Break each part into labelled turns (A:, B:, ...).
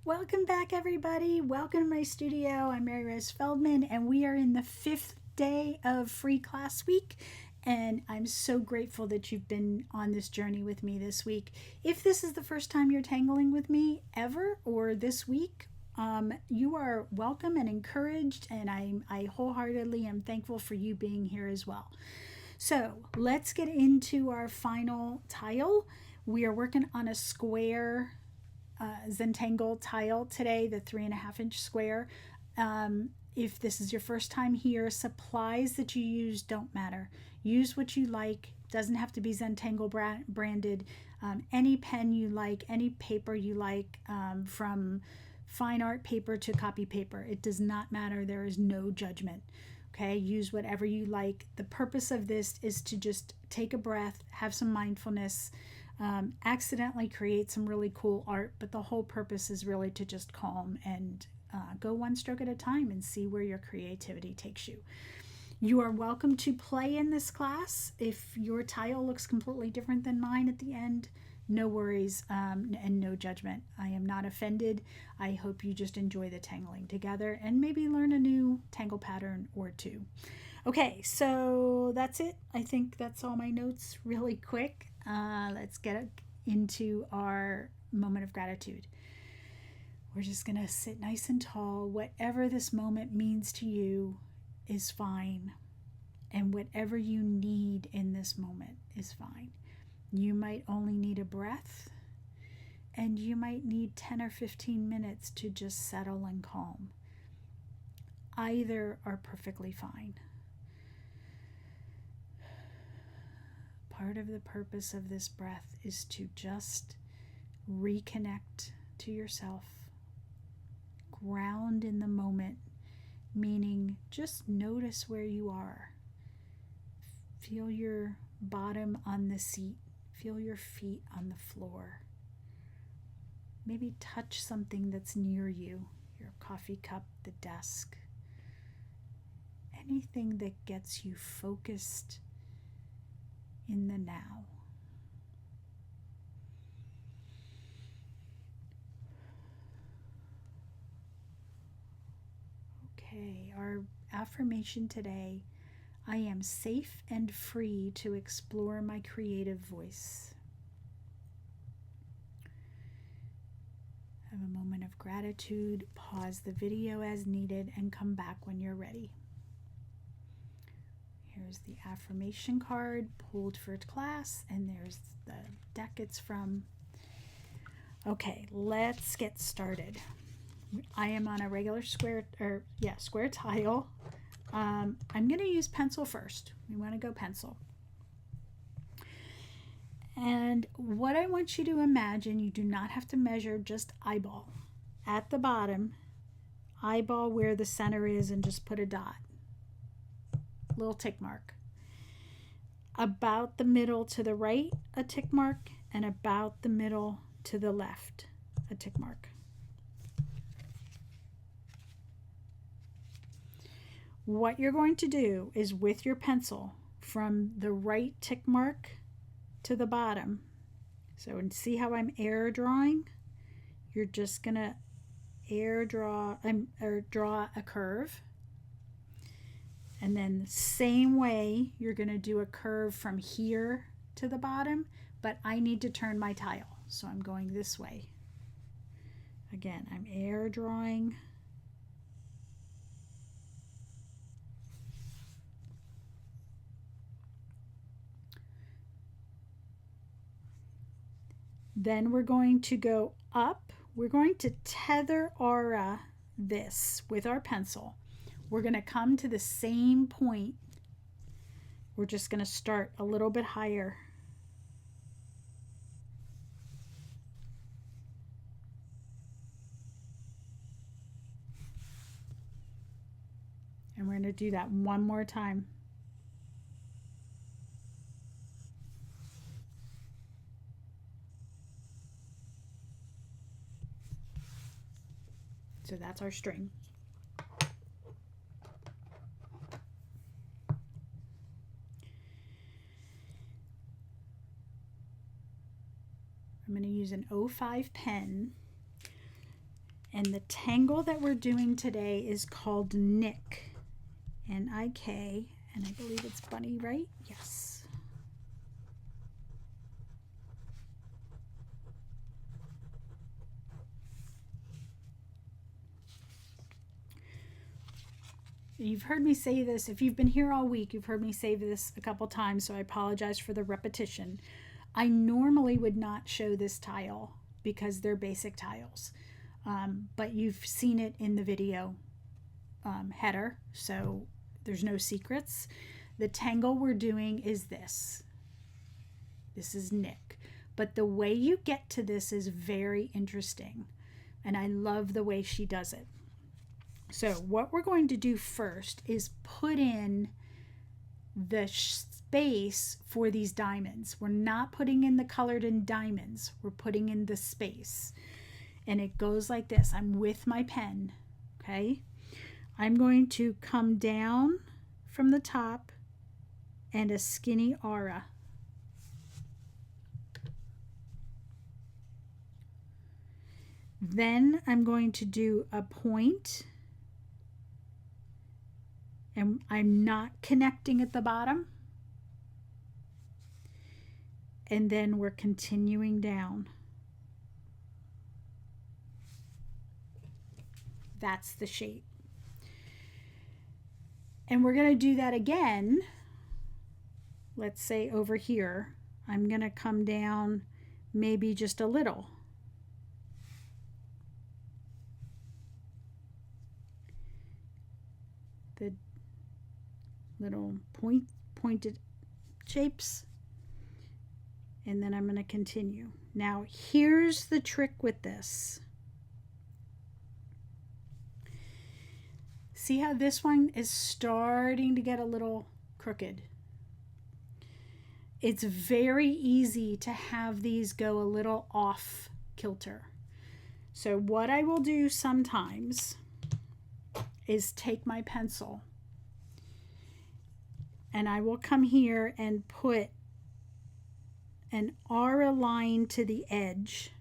A: Welcome back, everybody. Welcome to my studio. I'm Mary Rose Feldman, and we are in the 5th day of free class week. And I'm so grateful that you've been on this journey with me this week. If this is the first time you're tangling with me ever or this week, you are welcome and encouraged, and I wholeheartedly am thankful for you being here as well. So let's get into our final tile. We are working on a square Zentangle tile today, the 3.5-inch square. If this is your first time here, supplies that you use don't matter. Use what you like. Doesn't have to be Zentangle branded. Any pen you like, any paper you like, from fine art paper to copy paper. It does not matter. There is no judgment. Okay, use whatever you like. The purpose of this is to just take a breath, have some mindfulness, accidentally create some really cool art, but the whole purpose is really to just calm and go one stroke at a time and see where your creativity takes you. You are welcome to play in this class. If your tile looks completely different than mine at the end, no worries, and no judgment. I am not offended. I hope you just enjoy the tangling together and maybe learn a new tangle pattern or two. Okay, so that's it. I think that's all my notes really quick. Let's get into our moment of gratitude. We're just going to sit nice and tall. Whatever this moment means to you is fine. And whatever you need in this moment is fine. You might only need a breath, and you might need 10 or 15 minutes to just settle and calm. Either are perfectly fine. Part of the purpose of this breath is to just reconnect to yourself, ground in the moment, meaning just notice where you are. Feel your bottom on the seat, feel your feet on the floor. Maybe touch something that's near you, your coffee cup, the desk. Anything that gets you focused in the now. Okay, our affirmation today: I am safe and free to explore my creative voice. Have a moment of gratitude, pause the video as needed, and come back when you're ready. Here's the affirmation card pulled for class, and there's the deck it's from. Okay, let's get started. I am on a regular square tile. I'm going to use pencil first. We want to go pencil. And what I want you to imagine, you do not have to measure, just eyeball. At the bottom, eyeball where the center is and just put a dot. Little tick mark. About the middle to the right, a tick mark, and about the middle to the left, a tick mark. What you're going to do is, with your pencil, from the right tick mark to the bottom, so, and see how I'm air drawing? You're just going to draw a curve. And then the same way, you're going to do a curve from here to the bottom, but I need to turn my tile, so I'm going this way. Again, I'm air drawing. Then we're going to go up. We're going to tether aura this with our pencil. We're going to come to the same point. We're just going to start a little bit higher. And we're going to do that one more time. So that's our string. I'm going to use an 05 pen. And the tangle that we're doing today is called Nick, N-I-K, and I believe it's bunny, right? Yes. You've heard me say this. If you've been here all week, you've heard me say this a couple times, so I apologize for the repetition. I normally would not show this tile because they're basic tiles, but you've seen it in the video header, so there's no secrets. The tangle we're doing is this. This is Nick. But the way you get to this is very interesting, and I love the way she does it. So what we're going to do first is put in the space for these diamonds. We're not putting in the colored in diamonds. We're putting in the space. And it goes like this. I'm with my pen, okay? I'm going to come down from the top and a skinny aura. Then I'm going to do a point, and I'm not connecting at the bottom. And then we're continuing down. That's the shape. And we're going to do that again. Let's say over here, I'm going to come down maybe just a little. The little pointed shapes, and then I'm going to continue. Now here's the trick with this. See how this one is starting to get a little crooked? It's very easy to have these go a little off kilter. So what I will do sometimes is take my pencil and I will come here and put an aura line to the edge.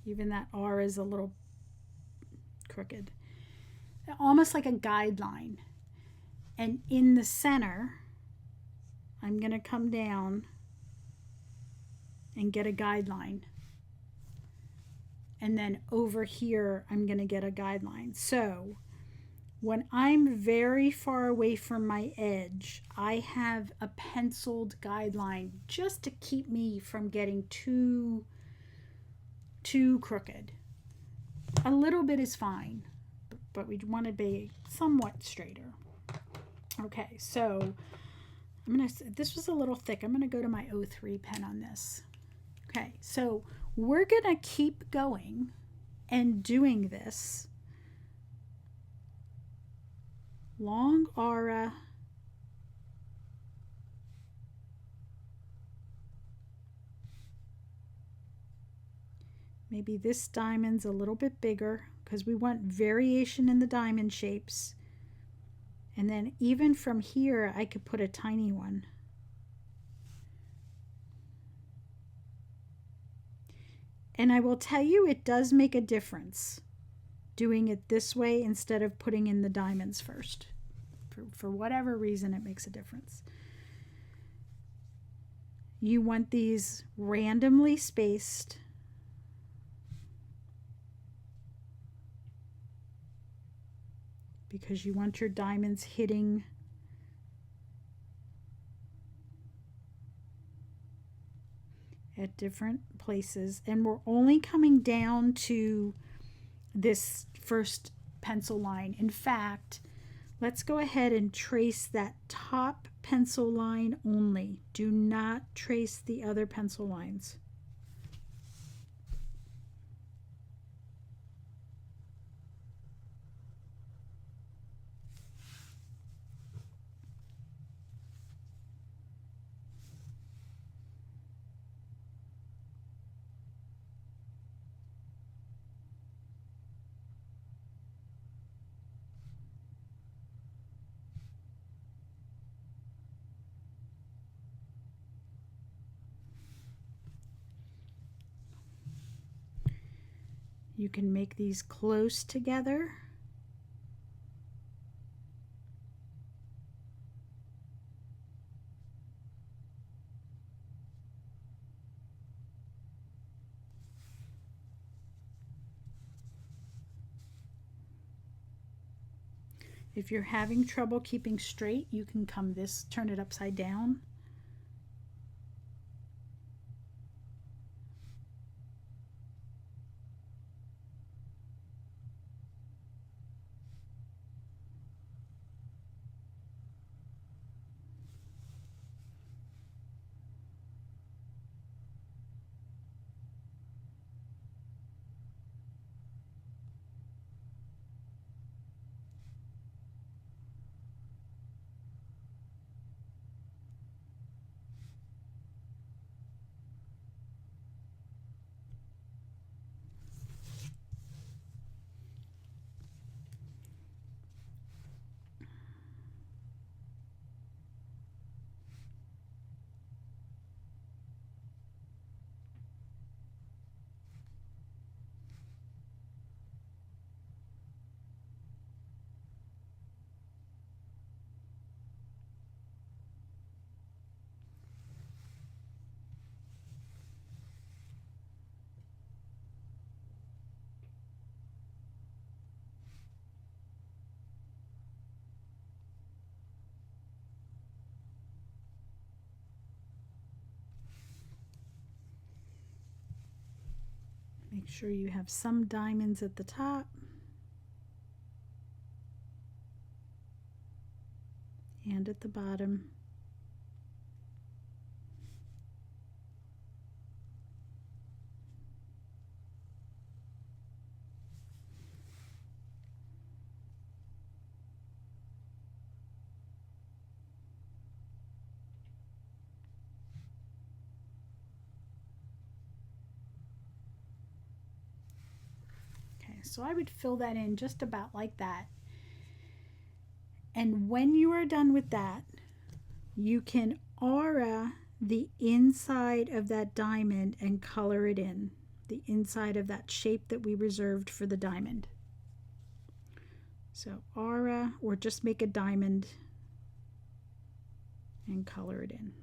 A: Even that aura is a little crooked. Almost like a guideline. And in the center, I'm going to come down and get a guideline. And then over here, I'm going to get a guideline. So when I'm very far away from my edge, I have a penciled guideline just to keep me from getting too crooked. A little bit is fine, but we want to be somewhat straighter. Okay, so this was a little thick. I'm going to go to my 03 pen on this. Okay, so we're going to keep going and doing this. Long aura. Maybe this diamond's a little bit bigger because we want variation in the diamond shapes. And then even from here, I could put a tiny one. And I will tell you, it does make a difference doing it this way instead of putting in the diamonds first. For whatever reason, it makes a difference. You want these randomly spaced. Because you want your diamonds hitting at different places. And we're only coming down to this first pencil line. In fact, let's go ahead and trace that top pencil line only. Do not trace the other pencil lines. You can make these close together. If you're having trouble keeping straight, you can turn it upside down. Make sure you have some diamonds at the top and at the bottom. So I would fill that in just about like that. And when you are done with that, you can aura the inside of that diamond and color it in, the inside of that shape that we reserved for the diamond. So aura, or just make a diamond and color it in.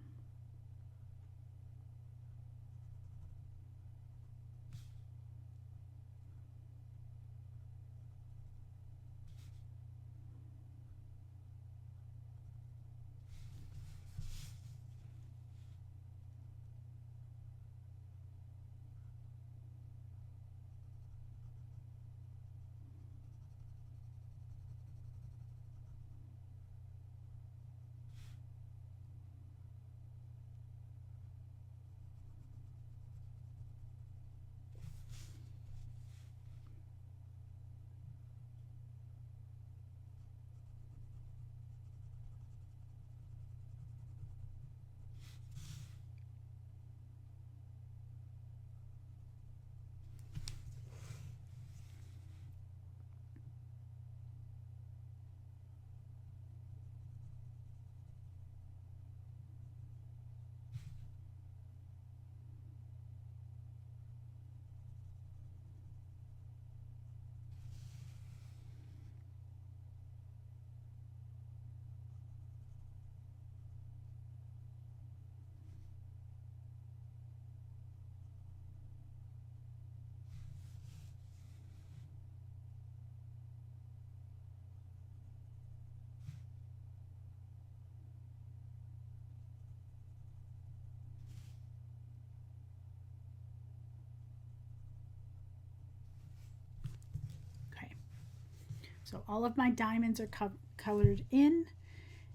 A: So all of my diamonds are colored in.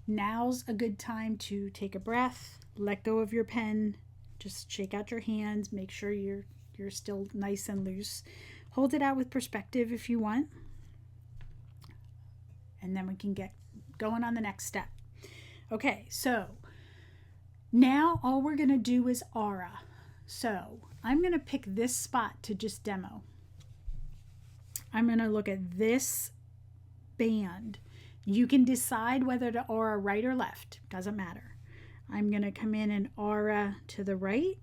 A: Now's a good time to take a breath, let go of your pen, just shake out your hands, make sure you're still nice and loose. Hold it out with perspective if you want. And then we can get going on the next step. Okay, so now all we're going to do is aura. So I'm going to pick this spot to just demo. I'm going to look at this band. You can decide whether to aura right or left. Doesn't matter. I'm going to come in and aura to the right.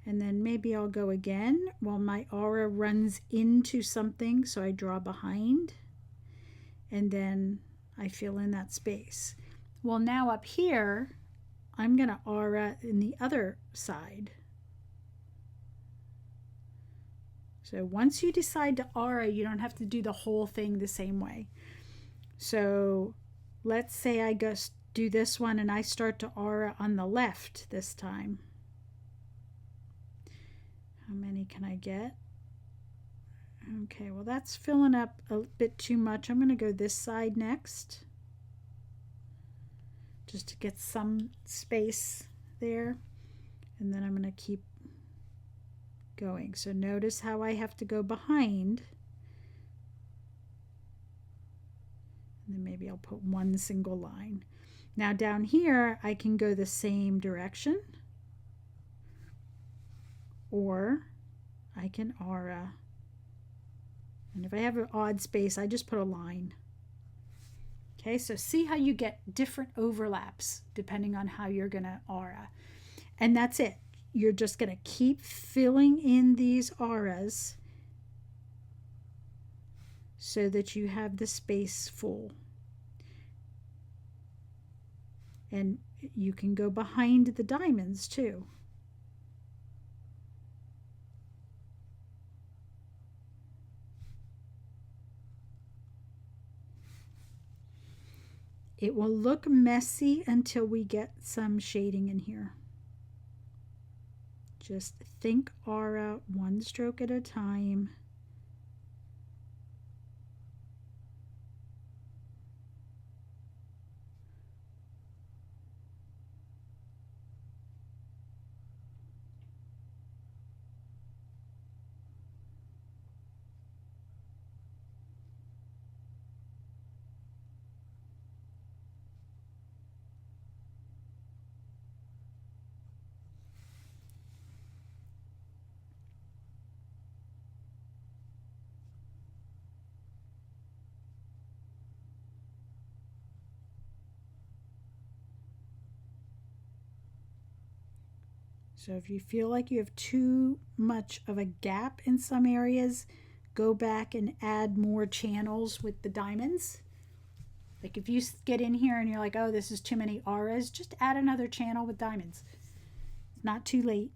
A: And then maybe I'll go again while my aura runs into something, so I draw behind, and then I fill in that space. Well, now up here, I'm going to aura in the other side. So once you decide to aura, you don't have to do the whole thing the same way. So let's say I go do this one and I start to aura on the left this time. How many can I get? Okay, well that's filling up a bit too much. I'm going to go this side next, just to get some space there. And then I'm going to keep going. So notice how I have to go behind. And then maybe I'll put one single line. Now down here, I can go the same direction, or I can aura. And if I have an odd space, I just put a line. Okay, so see how you get different overlaps depending on how you're going to aura. And that's it. You're just going to keep filling in these auras so that you have the space full. And you can go behind the diamonds too. It will look messy until we get some shading in here. Just think aura one stroke at a time. So if you feel like you have too much of a gap in some areas, go back and add more channels with the diamonds. Like if you get in here and you're like, oh, this is too many auras, just add another channel with diamonds. It's not too late.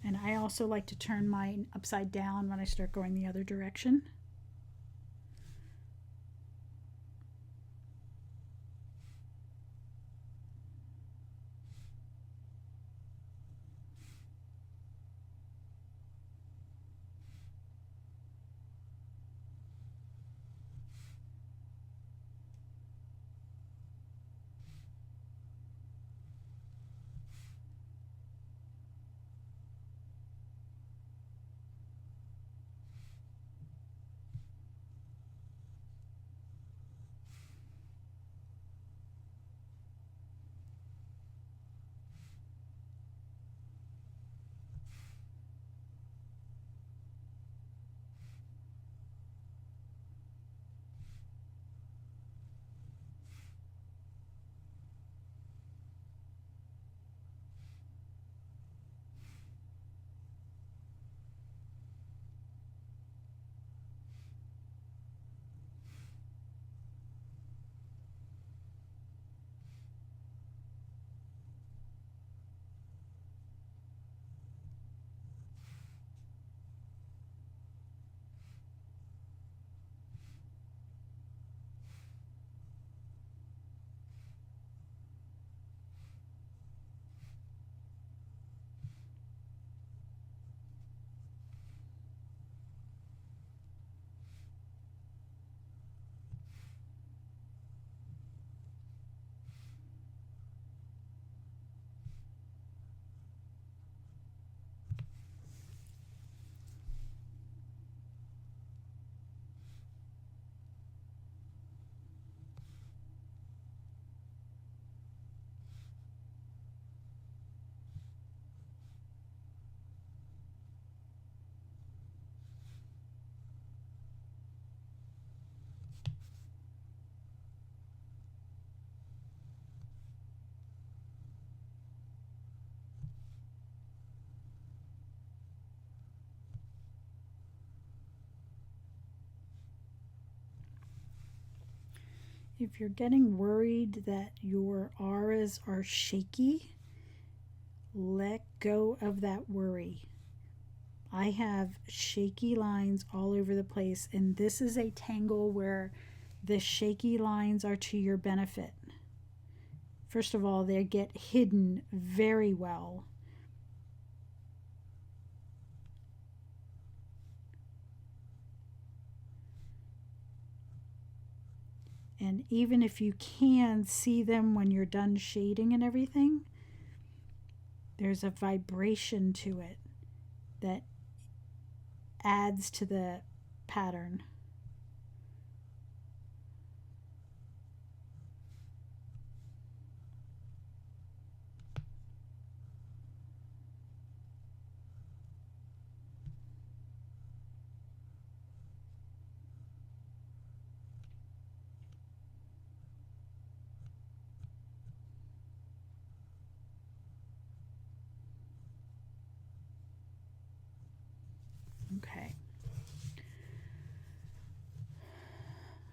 A: And I also like to turn mine upside down when I start going the other direction. If you're getting worried that your auras are shaky, let go of that worry. I have shaky lines all over the place, and this is a tangle where the shaky lines are to your benefit. First of all, they get hidden very well. And even if you can see them when you're done shading and everything, there's a vibration to it that adds to the pattern. Okay.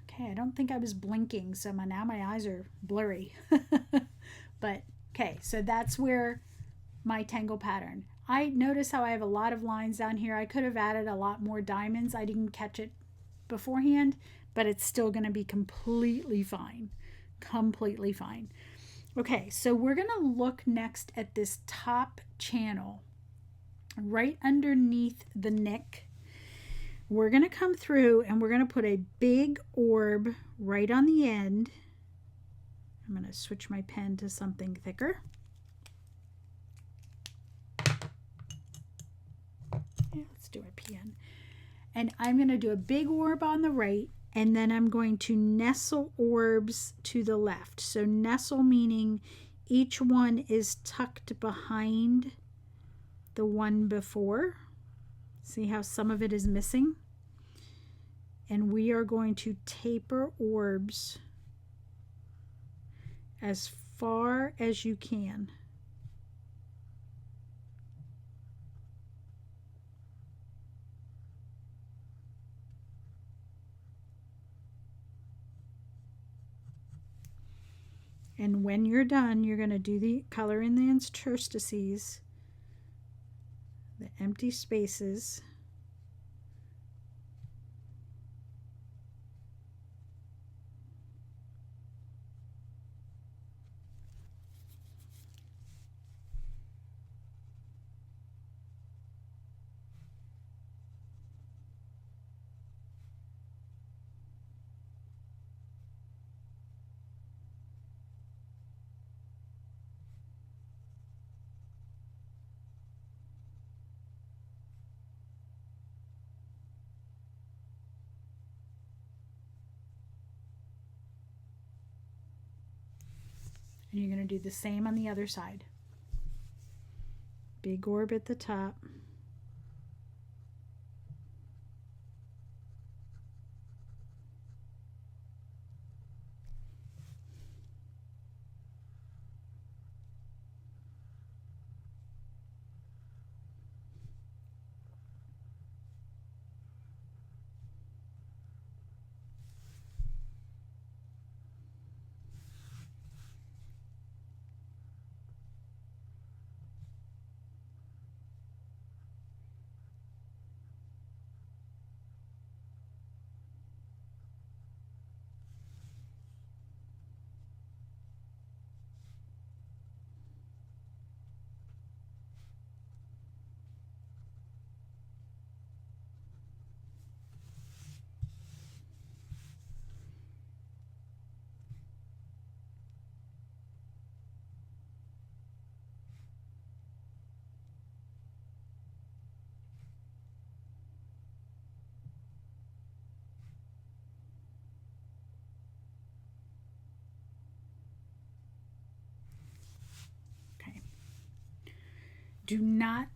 A: Okay, I don't think I was blinking, so now my eyes are blurry. But okay, so that's where my tangle pattern. I notice how I have a lot of lines down here. I could have added a lot more diamonds. I didn't catch it beforehand, but it's still going to be completely fine. Completely fine. Okay, so we're going to look next at this top channel right underneath the nick. We're going to come through and we're going to put a big orb right on the end. I'm going to switch my pen to something thicker. Yeah, let's do a pen. And I'm going to do a big orb on the right, and then I'm going to nestle orbs to the left. So nestle meaning each one is tucked behind the one before. See how some of it is missing? And we are going to taper orbs as far as you can. And when you're done, you're going to do the color in the interstices, the empty spaces. And you're going to do the same on the other side. Big orb at the top. Okay. Do not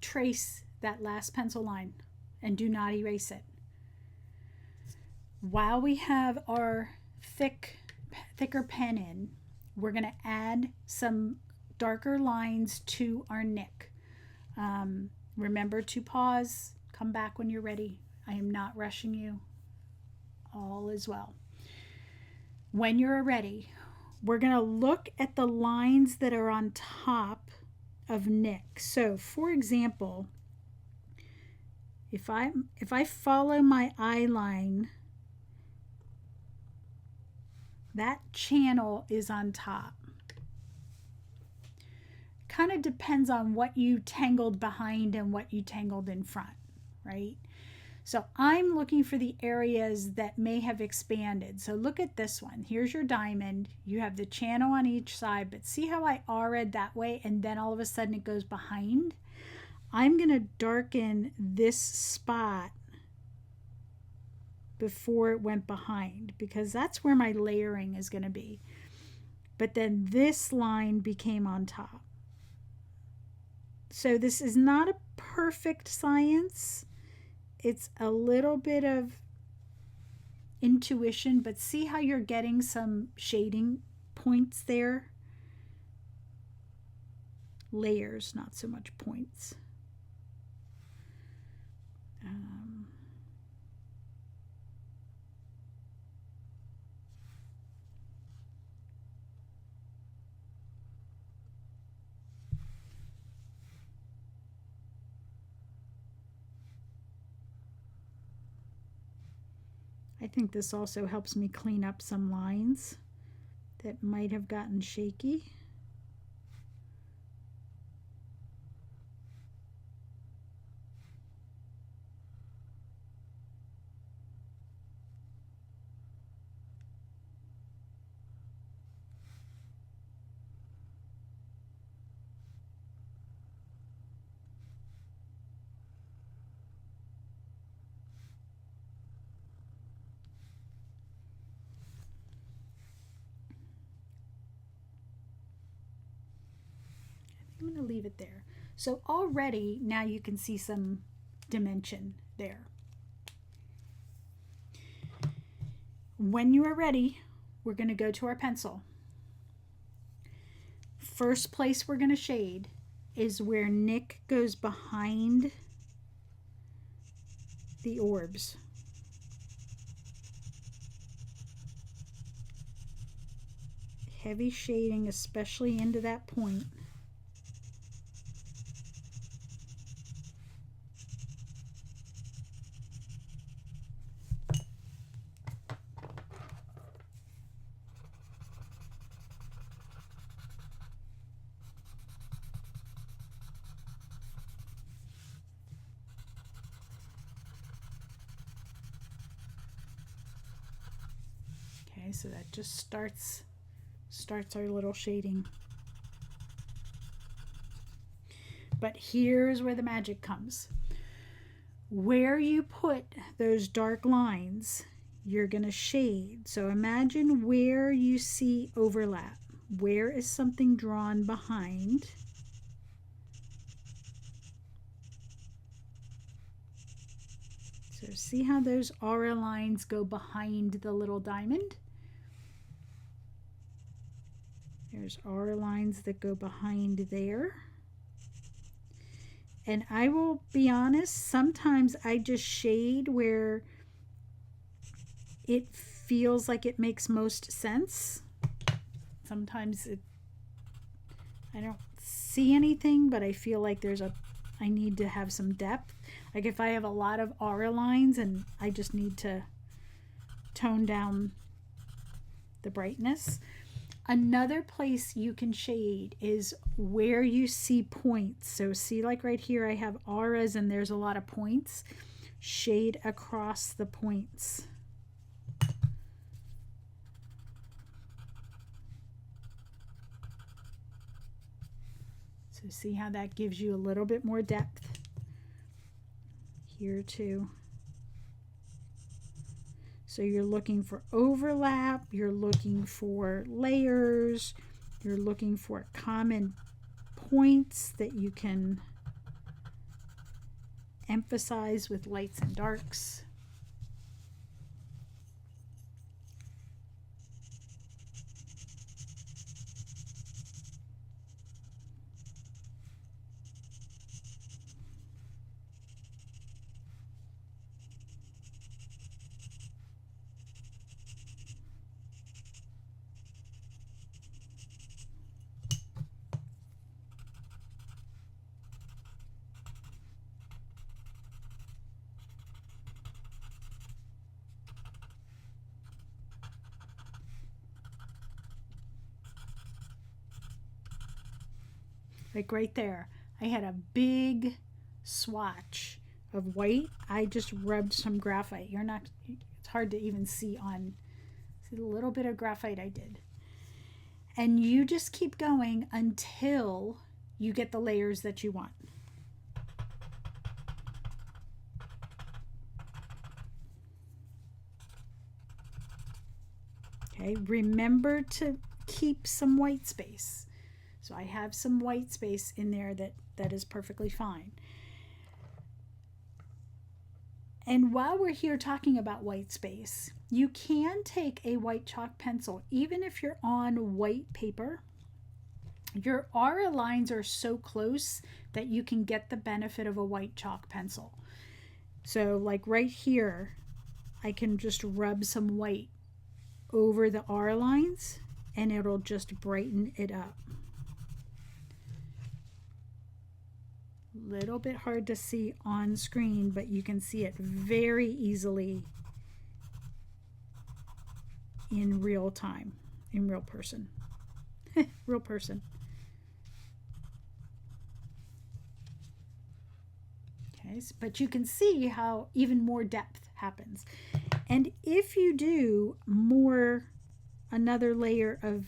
A: trace that last pencil line and do not erase it. While we have our thicker pen in, we're going to add some darker lines to our nick. Remember to pause, come back when you're ready. I am not rushing you. All is well. When you're ready, we're going to look at the lines that are on top of Nick. So for example, if I follow my eye line, that channel is on top. Kind of depends on what you tangled behind and what you tangled in front, right? So I'm looking for the areas that may have expanded. So look at this one. Here's your diamond. You have the channel on each side, but see how I R-ed that way and then all of a sudden it goes behind? I'm going to darken this spot before it went behind because that's where my layering is going to be. But then this line became on top. So this is not a perfect science. It's a little bit of intuition, but see how you're getting some shading points there? Layers, not so much points. I think this also helps me clean up some lines that might have gotten shaky. I'm going to leave it there. So already now you can see some dimension there. When you are ready, we're going to go to our pencil. First place we're going to shade is where Nick goes behind the orbs. Heavy shading, especially into that point. Okay, so that just starts our little shading. But here's where the magic comes. Where you put those dark lines, you're going to shade. So imagine where you see overlap. Where is something drawn behind? So see how those aura lines go behind the little diamond? There's aura lines that go behind there. And I will be honest, sometimes I just shade where it feels like it makes most sense. Sometimes I don't see anything, but I feel like I need to have some depth. Like if I have a lot of aura lines and I just need to tone down the brightness. Another place you can shade is where you see points. So see, like right here I have auras and there's a lot of points. Shade across the points. So see how that gives you a little bit more depth here too. So you're looking for overlap, you're looking for layers, you're looking for common points that you can emphasize with lights and darks. like right there. I had a big swatch of white. I just rubbed some graphite. It's hard to even see the little bit of graphite I did. And you just keep going until you get the layers that you want. Okay, remember to keep some white space. So I have some white space in there that is perfectly fine. And while we're here talking about white space, you can take a white chalk pencil, even if you're on white paper. Your aura lines are so close that you can get the benefit of a white chalk pencil. So like right here, I can just rub some white over the aura lines and it'll just brighten it up. Little bit hard to see on screen, but you can see it very easily in real time, in real person. Real person. Okay, but you can see how even more depth happens. And if you do another layer of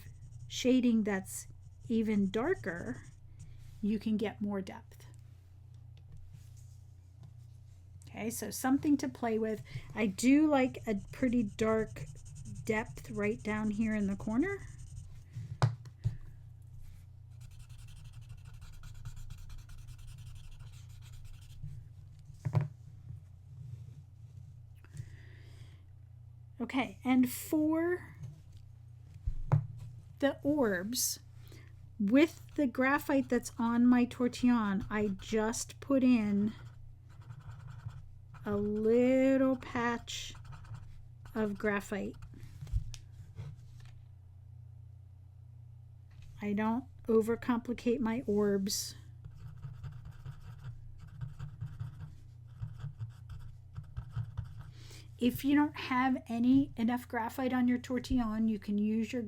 A: shading that's even darker, you can get more depth. Okay, so something to play with. I do like a pretty dark depth right down here in the corner. Okay, and for the orbs, with the graphite that's on my tortillon, I just put in a little patch of graphite. I don't overcomplicate my orbs. If you don't have enough graphite on your tortillon, you can use your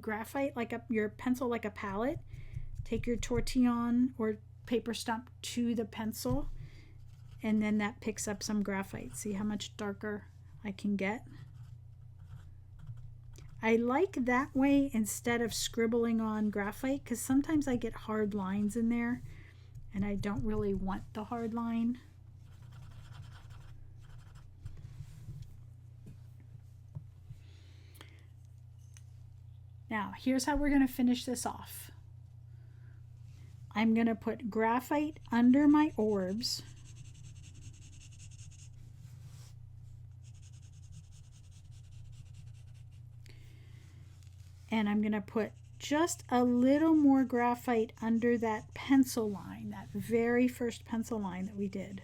A: graphite your pencil like a palette. Take your tortillon or paper stump to the pencil, and then that picks up some graphite. See how much darker I can get? I like that way instead of scribbling on graphite, because sometimes I get hard lines in there and I don't really want the hard line. Now, here's how we're going to finish this off. I'm going to put graphite under my orbs. And I'm going to put just a little more graphite under that pencil line, that very first pencil line that we did.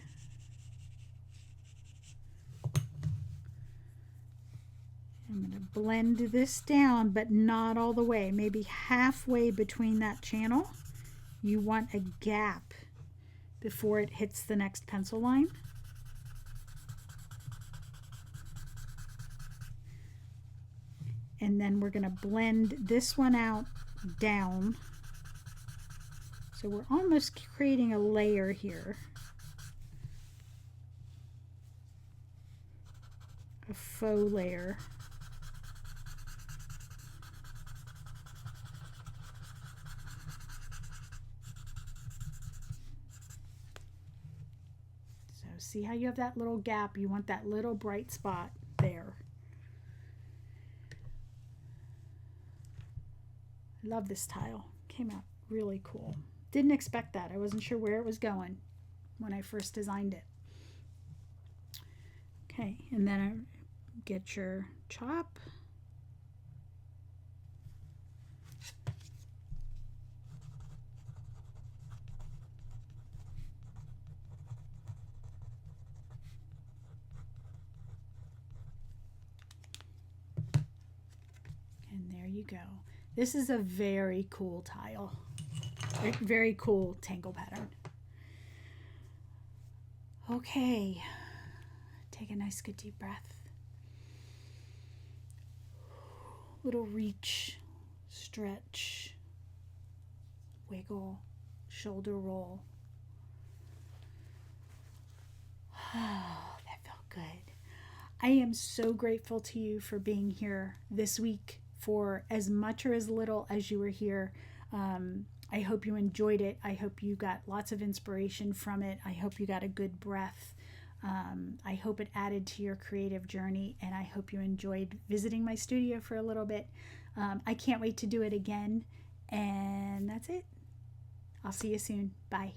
A: I'm going to blend this down, but not all the way, maybe halfway between that channel. You want a gap before it hits the next pencil line. And then we're going to blend this one out down. So we're almost creating a layer here. A faux layer. So see how you have that little gap? You want that little bright spot there. I love this tile. Came out really cool. Didn't expect that. I wasn't sure where it was going when I first designed it. Okay, and then get your chop. And there you go. This is a very cool tile. Very cool tangle pattern. Okay, take a nice good deep breath. Little reach, stretch, wiggle, shoulder roll. Oh, that felt good. I am so grateful to you for being here this week, for as much or as little as you were here. I hope you enjoyed it. I hope you got lots of inspiration from it. I hope you got a good breath. I hope it added to your creative journey, and I hope you enjoyed visiting my studio for a little bit. I can't wait to do it again, and that's it. I'll see you soon. Bye.